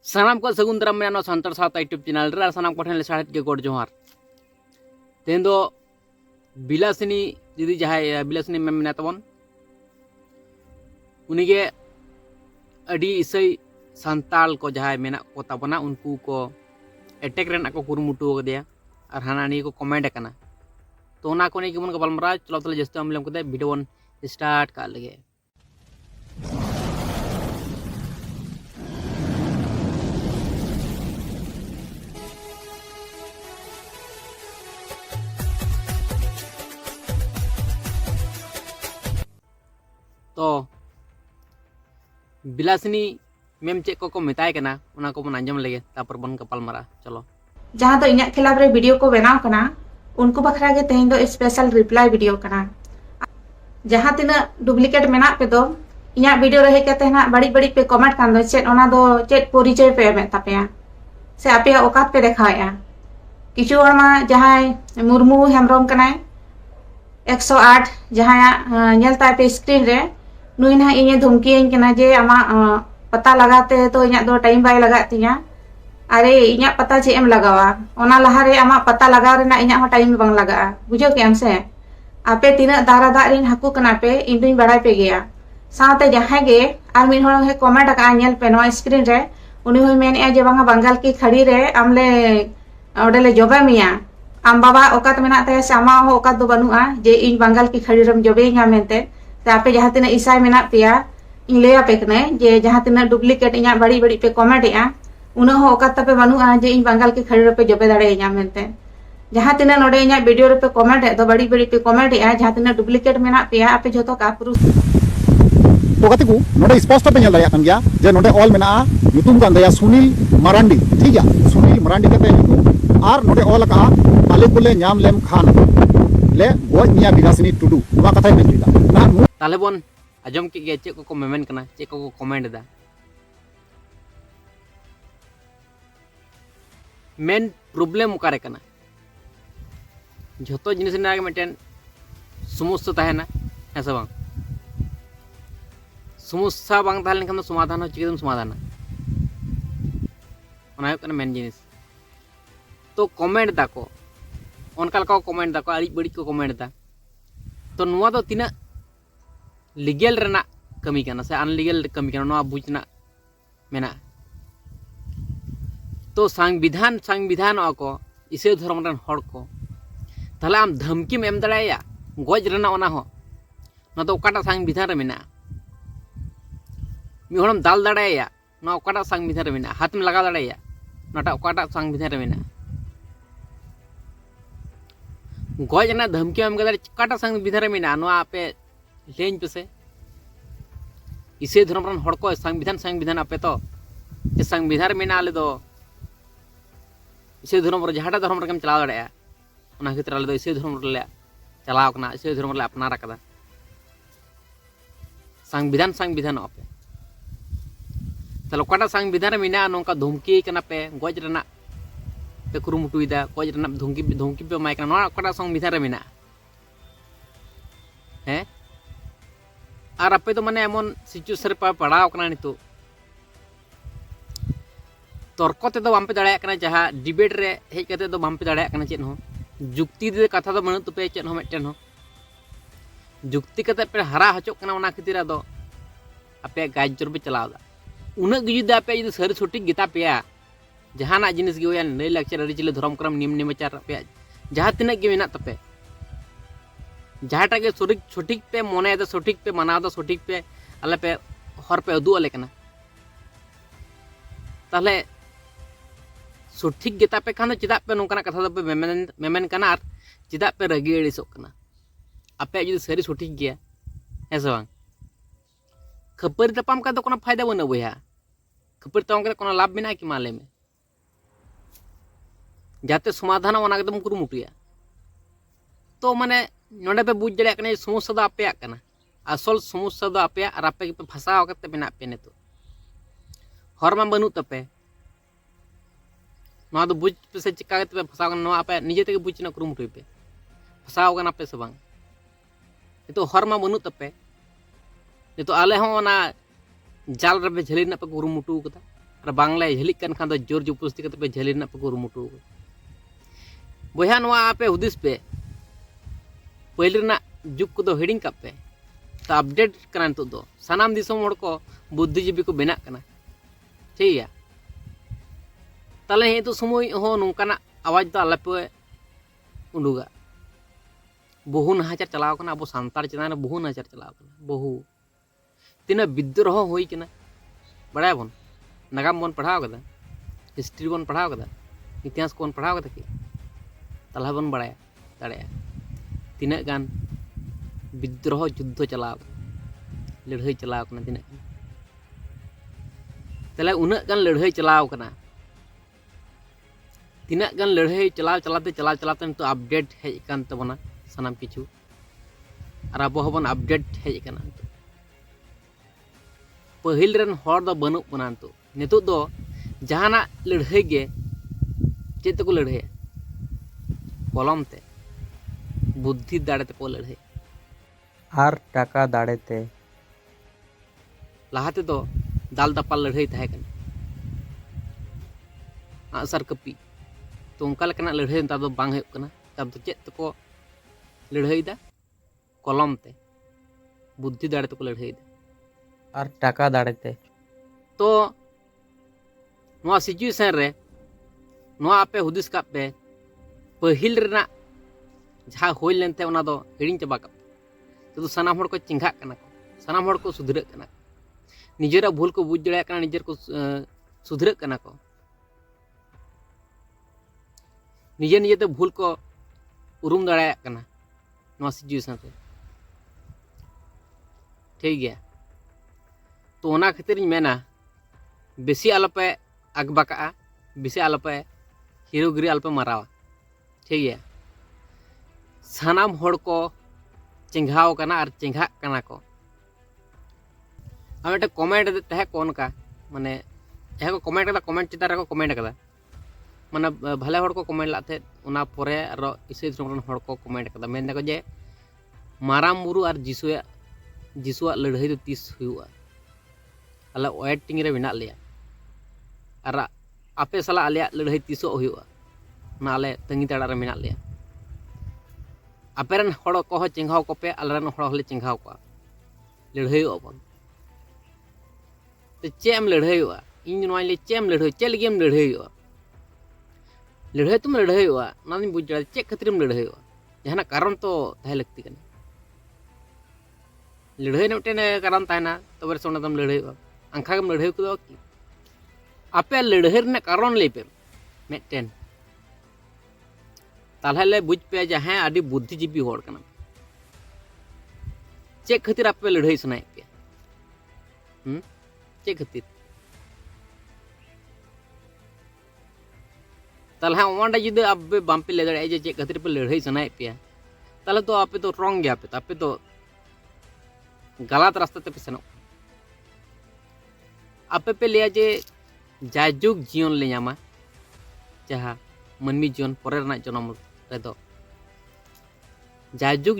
सानाम को सगुन दाराम मेना सानतार सावता यूट्यूब चैनल रे सानाम को ठेन साहेब के गोड जोहार तेन दो बिलासिनी दीदी जहां बिलासिनी मैम मेना तबन उनगे अडी इसई संताल को जहां मेना को तबना उनको को अटैक रेना को कुरुमुटु गदिया और हाना नी को कमेंट करना तो ओना को नी के मन गलमरा चलो तले जस्ते हम लेम कदे वीडियो वन स्टार्ट कर लगे। तो बिलासिनी मेम चेक को मेताय कना उना को बन आंजम लगे तापर बन कपाल मारा चलो जहां तो इन्या खिलाफ रे वीडियो को बनाव कना उनको बखरा के तेन दो स्पेशल रिप्लाई वीडियो कना जहां तिना डुप्लीकेट मेना पे दो इन्या वीडियो रहे के तेना बड़ी बड़ी पे कमेंट कान दो चेत ओना दो चेत परिचय पे मे तापेया से आपे औकात पे देखाया किछु हरमा जहां मुर्मू हेमरम कनाय 108 जहां नेलता पे स्क्रीन रे नुई ना इने धमकी कना जे आमा पता लगाते तो इन्या दो टाइम बाय लगात तिया अरे इन्या पता चे एम लगावा ओना लहारे आमा पता लगाव रेना इन्या हो टाइम बांग लगा बुझो के हम से आपे तीना दारा दा रिन हाकू कना पे इन दुई बड़ाई पे गया साथे जहां गे आर मिन होड़ हे कमेंट का नेल पे नो स्क्रीन रे उनी होय मेन ए जे बांगा बंगाल की खड़ी रे आमले ओडेले जोबे मिया आम बाबा औकात मेना ते सामा हो औकात दो बनुआ जे इन बंगाल की खड़ी रम जोबे nya मेनते ते आपे जहां तिना ईसाई मेना पिया इन ले आपे कने जे जहां तिना डुप्लीकेट इnya बड़ी बड़ी पे कमेंट या उना हो औकात पे बनुआ जे इन बंगाल की खड़ी पे जोबे दाड़े nya मेनते जहां तिना नोडे इnya वीडियो रे पे कमेंट दो बड़ी बड़ी पे कमेंट या जहां तिना डुप्लीकेट मेना पिया आपे जोतो का प्रूफ तो गति को नोडे स्पष्ट पे नेल दाया गया जे नोडे ऑल मेना ᱧᱩᱛᱩᱢ ᱠᱟᱱ ᱫᱟᱭᱟ सुनील मरांडी ठीक गया सुनील मरांडी कते ᱧᱩᱛᱩᱢ आर नोडे ऑल का आले कोले ᱧᱟᱢ लेम खान ले गoj निया बिलासिनी टुडू ᱱᱚᱣᱟ ᱠᱟᱛᱷᱟᱭ ᱢᱮᱱ ᱞᱮᱫᱟ ᱱᱟ ताले बन आजम के गे चेक को मेमेन कना चेक को कमेंट दा मेन प्रॉब्लम उकारे कना झोतो जिनिस ना मिटन समस्या तहना है से बांग समस्या बांग ताहले खान समाधान हो चिकेदम समाधान ओना हो कना मेन जिनिस तो कमेंट दा को उनका लका कमेंट दा को अड़ी बड़ी को कमेंट दा तो नुआ दो तिना लीगल रेना कमी करना से अनलीगल कमी करना नुआ बुझना मेना तो संविधान को इसे धर्म रन हड़ को ताहले आम धमकी में एम दड़ाया गज रेना ओना हो ना तो ओकाटा संविधान रे मेना मी हड़म दाल दड़ाया ना ओकाटा संविधान रे मेना हाथ में लगा दड़ाया नाटा ओकाटा संविधान रे मेना गज ना धमकी एम गदर ओकाटा संविधान रे मेना नुआ आपे लेन पे से इसे धर्म रन हड़ को संविधान आपे तो संविधान रे मेना आले दो इसे धर्म जहाटा धर्म रे चला दड़ाया ओना खतिर आले दो इसे धर्म रे चलाव कना इसे धर्म रे अपनार कदा संविधान आपे तले ओकाटा संविधान रे मेना नोंका धमकी कना पे गज रेना पे कुरुमुटुइदा गज रेना धमकी पे माय कना नोआ ओकाटा संविधान रे मेना हैं और आपे तो माने एमन सिचुएशन रे पड़ाव कना नितो तर्क ते दो बाम पे दाड़ाया कना जहां डिबेट रे हेज कते दो बाम पे दाड़ाया कना चेन हो जुक्ति दे कथा दो बनु पे चेन हो मेटेन हो जुक्ति कते पे हरा हचोक कना ओना खतिर दो आपे गाज जोर पे चलावदा उना गिजु दे आपे जदि सरी सटीक गिता पेया जहाना जिनिस गे होया नै लेक्चर अरि चिले धर्म क्रम नियम निमचार पे जहां तिना गे मेना तपे जहाटा के सटीक पे मने दो सटीक पे मनाव दो सटीक पे आले पे हर पे उदु आले कना ताहले सठिक गेता पे खान चिदा पे नोंकाना कथा दो पे मेमेन कना और चिदा पे रगी एड़िसोक कना आपे जुदी सरी सठिक गया है से बांग खपरी तपाम का तो कोनो फायदा बना बया खपरी तपाम का कोनो लाभ मेना कि माले में जाते समाधान ओना एकदम कुरुमुटुया तो माने नोडे पे बुझ दड़े कने समस्या दो आपे कना असल समस्या दो आपे और आपे पे फसाव कते मेना पे नेतो हरमा बनु तपे नोआ दो बुझ पे से चिका कते पे फसाव कना नोआ आपे निजे ते बुझना कुरुमुटुय पे फसाव कना पे से बांग तो हरमा बनु तपे तो आले हो ना जाल रे झेली ना पे कुरुमुटु कदा और बांग्ला झेलिक कन खान दो जोर जबरदस्ती करते पे झेली ना पे कुरुमुटु बोया नवा आपे हुदिस पे पहले ना जुग को दो हिडिंग कप पे तो अपडेट करना तो दो सनाम दिसोम हड़ को बुद्धिजीवी को बेना करना ठीक है ताले हे तो समय हो नोंकाना आवाज तो आलपे उडुगा बहु नाचार चलाव कना अब सानतार चेतान बहु नाचार चलाव कना बहु तीना विद्रोह होई कना बड़ा बन नागाम बन पढ़ाव कदा हिस्ट्री बन पढ़ाव कदा इतिहास को बन पढ़ाव कदा कि तला बन बड़ा दाड़े तीना गान विद्रोह युद्ध चलाव लड़ाई चलाव कना तीना तले उना गान लड़ाई चलाव कना तीना गान लड़ाई चलाते तो अपडेट हेज कान तबना सानाम किछु और अब हबन अपडेट हेज काना पहिल रन हर दो बनु बना तो नितो दो जहाना लड़ाई गे चेत को लड़ाई कलम ते बुद्धि दाड़े ते को लड़ाई आर टाका दाड़े ते लहाते दो दाल दापाल लड़ाई तहे कना आसर कपी तो उनका लेकना लड़ाई तब दो बांग हेक कना तब तो चेत को लड़ाई दा कलम ते बुद्धि दाड़े ते को लड़ाई दा आर टाका दाड़े ते तो नवा सिचुएशन रे नवा आपे हुदिस का पे पहिल रेना जहाँ होई लेनते उना दो हिडिंग चबा का तो सानाम हड़ को चिंघा कना को सानाम हड़ को सुधर कना निजेरा भूल को बुझ दड़े कना निजेर को सुधर कना को निजे निजे ते भूल को उरुम दड़े कना नवा सिचुएशन रे ठीक गया तो ओना खातिर मेना बेसी आलपे आगबाका बेसी आलपे हिरोगिरी आलपे मारावा ठीक है सानाम हड़ को चिंघाव कना और चिंघा कना को हम एक कमेंट तहे को उनका माने जहाँ को कमेंट कदा कमेंट चितार को कमेंट कदा माने भले हड़ को कमेंट लाते उना परे आरो ईसाई धर्म हड़ को कमेंट कदा मेन को जे माराम बुरु और जिसुआ लड़ाई तो तीस हुआ अल वेटिंग रे मेना लिया और आपे साला आलिया लड़ाई तीसो हुआ ना आले तंगी ताड़ा रे मेना लिया आपेरन हड़ को चिंघाव को पे आलेरन हड़ हले चिंघाव को लड़ाई बन तो चेम लड़ाई इन नोइले चेम लड़ाई चे लगिम लड़ाई तुम लड़ाई ना दिन बुझ दाड़े चे खातिरम लड़ाई जहाना कारण तो तहे लगती कना लड़ाई ने मिटन कारण तहना तबे सोना दम लड़ाई अंखा गम लड़ाई को कि आपे लड़ाई रे कारण ले पे मिटन ताले बुझ पे जहाँ आदि बुद्धिजीवी हड़ कना चे खातिर आपे लड़ाई सुनाए पे चे खातिर ताले ओंडा जुदे आपे बामपे ले दाड़े जे चे खातिर पे लड़ाई सुनाए पे ताले तो आपे तो रंग गया पे आपे तो गलत रास्ता पे सेनो आपे पे लिया जे जायजुग जीवन ले नामा जहाँ मनमी जीवन परे रना जन्म रेदो जायजुग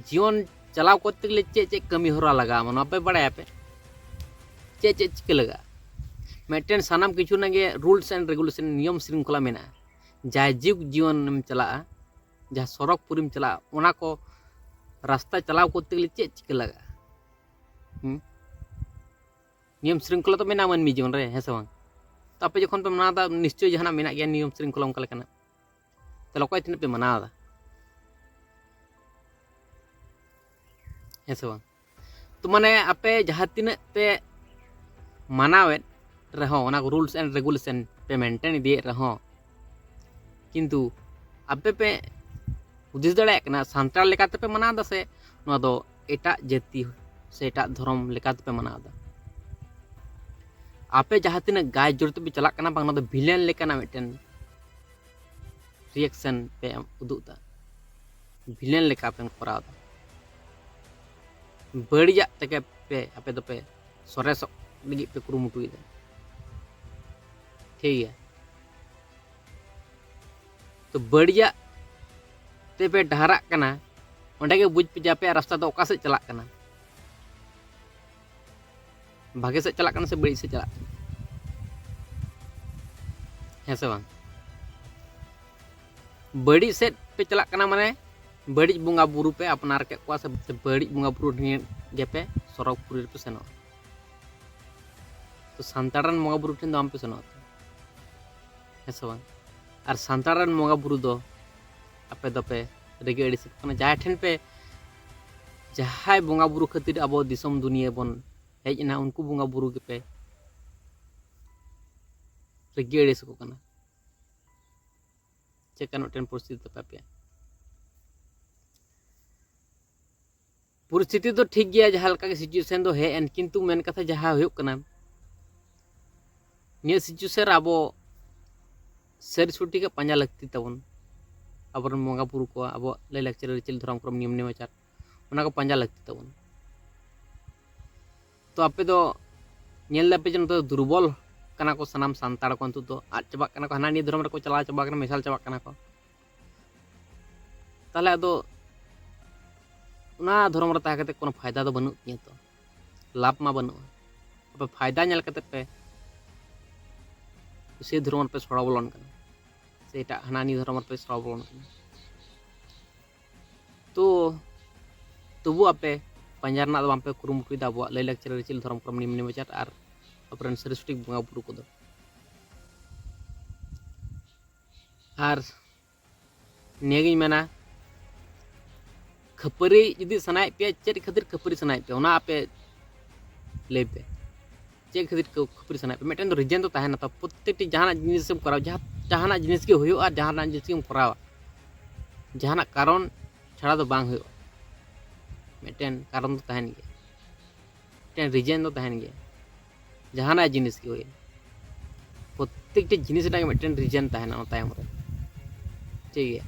जीवन चलाव करते गले चे चे कमी हरा लगा मन आपे बड़ा पे चे चे चिके लगा मिटन सानाम किछु नागे रूल्स एंड रेगुलेशन नियम श्रृंखला मेना जायजुग जीवन चला जहाँ सड़क पुरीम चला ओना को रास्ता चलाव करते गले चे चिके लगा नियम श्रृंखला तो मेना मनमी जीवन रे है से बांग तो आपे जखन पे मनादा निश्चय जहाना मेना गया नियम श्रृंखला उनका लेकना तो लकोय तिन पे मनादा है से बांग तो माने आपे जहाँ तीन पे मानावे रहो ओना रूल्स एंड रेगुलेशन पे मेंटेन दिए रहो किंतु आपे पे हुदिस दाड़े कना सांतार लेकाते पे मनादा से नोआ दो एटा जाति से एटा धर्म लेकाते पे मनादा आपे जहाँ तीन गाय जोड़ते भी चला कना बांग भिलेन लेकाना मिटन रिएक्शन पे उदुदा भिलेन लेका पे करावदा बड़िया तके पे आपे दो पे सरेस लगी पे कुरुमुटुइदा ठीक है तो बड़िया ते पे डहरा कना ओंडे के बुझ पे जापे रास्ता तो ओका से चला कना भागे से चला कना से बड़ी से चला है से बांग बड़ी सेट पे चलाक कना माने बड़ी बुंगा बुरु पे अपनार के को से बड़ी बुंगा बुरु गे पे सरक पुरी पे सेनो तो संतारन बुंगा बुरु ठेन दो आम पे सेनो है से बांग और संतारन बुंगा बुरु दो आपे दो पे रेगे एड़ी से कना जाय ठेन पे जहाय बुंगा बुरु खातिर अब दिसम दुनिया बन हेजना उनको बुंगा बुरु के पे रेगे एड़ी से को कना चेकन मिट्टन परिस्थिति पे परिस्थिति तो ठीक गया जहाँ लका के सिचुएशन दो है एन किंतु मेन कथा जहाँ हुयो कना निया सिचुएशन अब सर छुट्टी का पंजा लगती तबन अब बंगा बुरु को अब लय लाकचार रिचल धर्म क्रम नियम नेमाचार उना को पंजा लगती तबन तो आपे दो नेल दापे जन तो दुर्बल कना को सनाम सांताड़ को अंतु तो आज चबा कना को हाना नि धर्म रे को चला चबा कना मेसाल चबा कना को ताले अदो उना धर्म रे ताकते कोनो फायदा तो बनु तिया तो लाभ मा बनु अब फायदा नेल कते पे से धर्म पे सड़ा बोलन कना से एटा हाना नि धर्म पे सड़ा बोलन कना तो तबु आपे पंजार ना दो पे कुरुमुटु दा अब लय लाकचार रिचल धर्म क्रम नियम नेमाचार आर अपरन सरस्वती बुंगा बुरु को आर नेगिन मेना खपरी यदि सनाय पे चेक खातिर खपरी सनाय पे उना आपे ले पे चेक खातिर खपरी सनाय पे मिटन रीजन तो ताहेना तो प्रत्येकटी जहाना जिनिस हम कराव जहाना जिनिस के हुयो और जहाना जिनिस के हम कराव जहाना कारण छाड़ा तो बांग हुयो मिटन कारण तो ताहेन गे मिटन रीजन तो ताहेन गे जहाना जिनिस के हुए प्रत्येकटी जिनिस ना मिटन रीजन ताहेना तायम रे ठीक है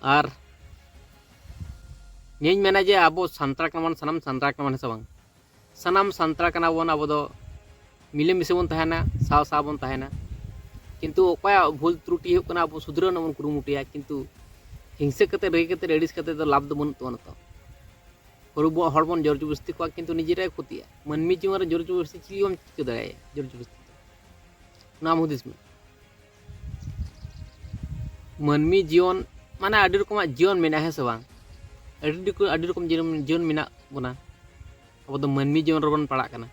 और नीज मेना जे अब सान्ताड़ कना सनाम सान्ताड़ कना से बांग सनाम सान्ताड़ कना बन अब दो मिले मिसे बन ताहेना साव साव बन ताहेना किंतु ओकया भूल त्रुटि हो कना अब सुधरन बन कुरुमुटिया किंतु हिंसे कते रेगे कते एडिस कते तो लाभ दो बन तो न तो हड़बन जोर जबरदस्ती को किंतु निजेरे खुतिया मनमी जीवन जोर जबरदस्ती चिली हम चिका दाड़े जोर जबरदस्ती नाम हुदिस में मनमी जीवन माने आदि रकम जीवन मेना है से बांग आदि रकम जीवन मेना बना अब तो मनमी जीवन रबन पड़ा कना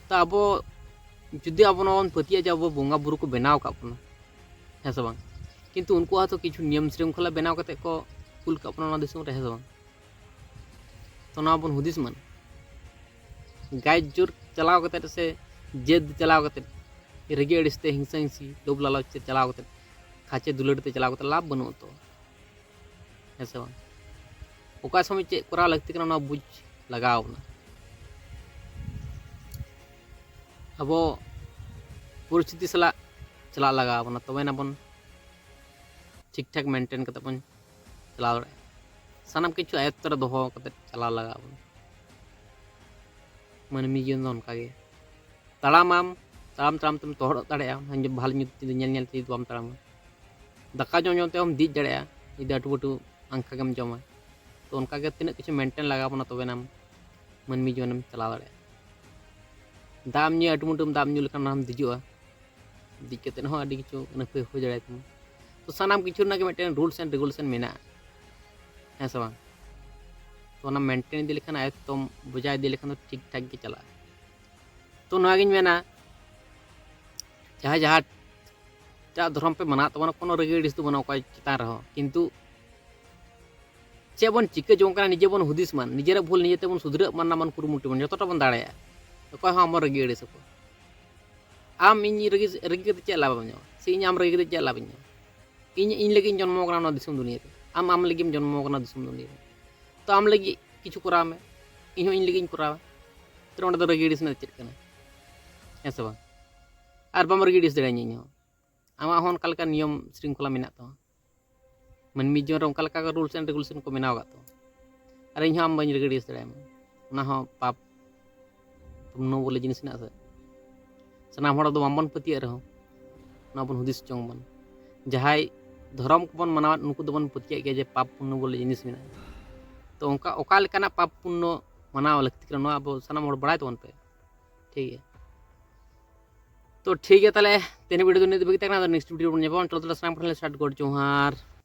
तो अब जुदी अब नबन पतिया जे अब बोंगा बुरु को बनाव का अपना है से बांग किंतु उनको तो किछु नियम श्रृंखला बनाव कते को कुल का अपना दिसम रे है से बांग तो ना बन हुदिस मन गाय जोर चलाव कते से जेद चलाव कते रेगे अड़िसते हिंसा हिंसी लोभ लालच चलाव कते खाचे दुलड़ते चलाव कते लाभ बनु तो है से बांग ओका समय चे करा लगती कना ना बुझ लगाव ना अब परिस्थिति सला चला लगाव ना तबे ना बन ठीक ठाक मेंटेन कते बन चलाव रे सानाम किछु आयत्त रे दोहो कते चला लगा बन मनमी जीवन दो उनका गे ताड़ामाम ताड़ाम ताड़ाम तुम तोहड़ दाड़ेया हम जब भाल नेल नेल ते बाम ताड़ाम दाका जम जम ते हम दीज दाड़ेया इदा अटु बटु अंका गम जमा तो उनका गे तिना किछु मेंटेन लगा बना तबे नाम मनमी जीवन चला दाड़ेया दाम न्यू अटु मुटुम दाम न्यू लेखान हम दिजुआ दिज कते हो अडी किछु नफे हो दाड़े तुम तो सानाम किछु ना के मेंटेन रूल्स एंड रेगुलेशन मेना है से बांग तो ना मेंटेन इदी लेखान आयत तुम बुझा इदी लेखान तो ठीक ठाक गे चला तो नागिन मेना जहाँ जहाँ चा धर्म पे मना तबना कोनो रेगे डिस तो बना को चितान रहो किंतु चे बन चिके जों कना निजे बन हुदिस मान निजेरा भूल निजे ते बन सुधरे मन ना मन कुरुमुटु बन जतटा बन दाड़ेया तो कोय हम रेगे डिस को आम इन रेगे ते चे लाभ बन से इन आम रेगे ते चे लाभ बन इन लगी जन्म कना ना दिसम दुनिया रे आम लगी जन्म कना दिसम दुनिया रे तो आम लगी किछु करा में इन लगी करा तो ओंडे दो रेगे डिस ना चेक कना है से बांग और बम रेगे डिस दाड़े इन आमा होन कलका नियम श्रृंखला मेना तो मनमी जीवन उनका लका रूल्स एंड रेगुलेशन को मेनाव तो और इन हम बन रेगे डिस दाड़े उना हो पाप तुम नो बोले जिनिस ना से सनाम हड़ दो बन पतिया रहो ना बन हुदिस चोंग बन जहाय धर्म को बन मनाव उनको दो बन पतिया के जे पाप पुण्य बोले जिनिस मेना तो उनका ओका लेकाना पाप पुण्य मनाव लगती अब सनाम हड़ बड़ाय तबन पे ठीक है तो ठीक है ताले तेने वीडियो तो नहीं देखते ना, तो नेक्स्ट वीडियो बन जाए चलो तो स्टार्ट कर ले।